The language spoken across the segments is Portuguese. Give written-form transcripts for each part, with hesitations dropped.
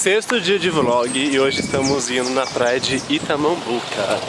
sexto dia de vlog e hoje estamos indo na praia de Itamambuca.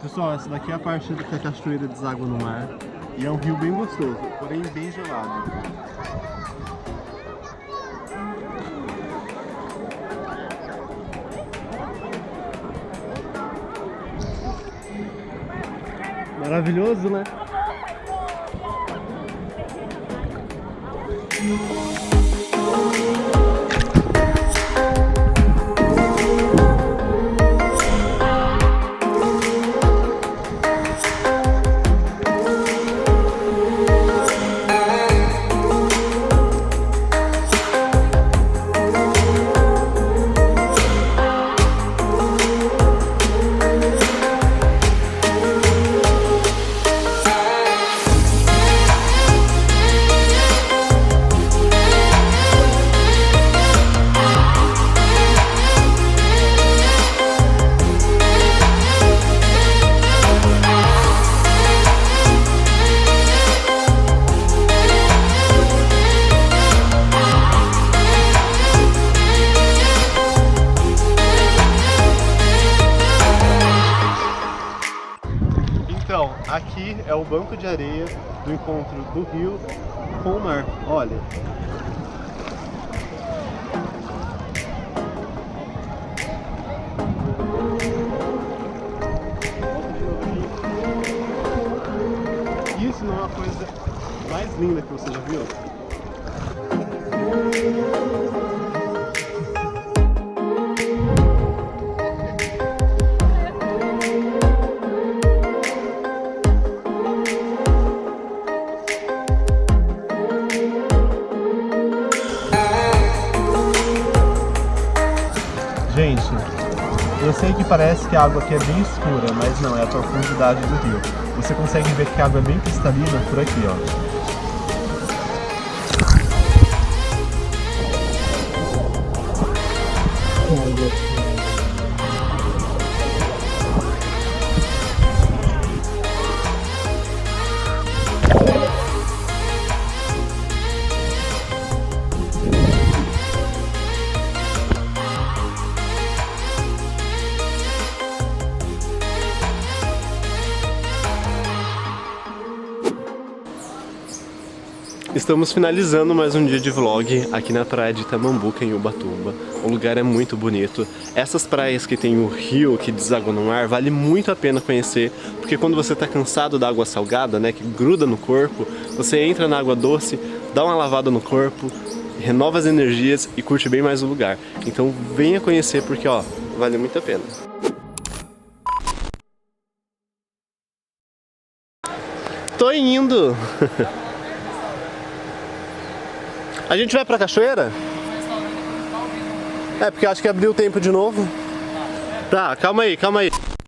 Pessoal, essa daqui é a parte que a cachoeira deságua no mar e é um rio bem gostoso, porém bem gelado. Maravilhoso, né? Então, aqui é o banco de areia do encontro do rio com o mar. Olha. Isso não é uma coisa mais linda que você já viu? Gente, eu sei que parece que a água aqui é bem escura, mas não, é a profundidade do rio. Você consegue ver que a água é bem cristalina por aqui, ó. Estamos finalizando mais um dia de vlog aqui na praia de Itamambuca, em Ubatuba. O lugar é muito bonito. Essas praias que tem o rio que deságua no mar, vale muito a pena conhecer, porque quando você tá cansado da água salgada, né, que gruda no corpo, você entra na água doce, dá uma lavada no corpo, renova as energias e curte bem mais o lugar. Então venha conhecer porque, ó, vale muito a pena. Tô indo! A gente vai pra cachoeira? É, porque acho que abriu o tempo de novo. Tá, calma aí, calma aí.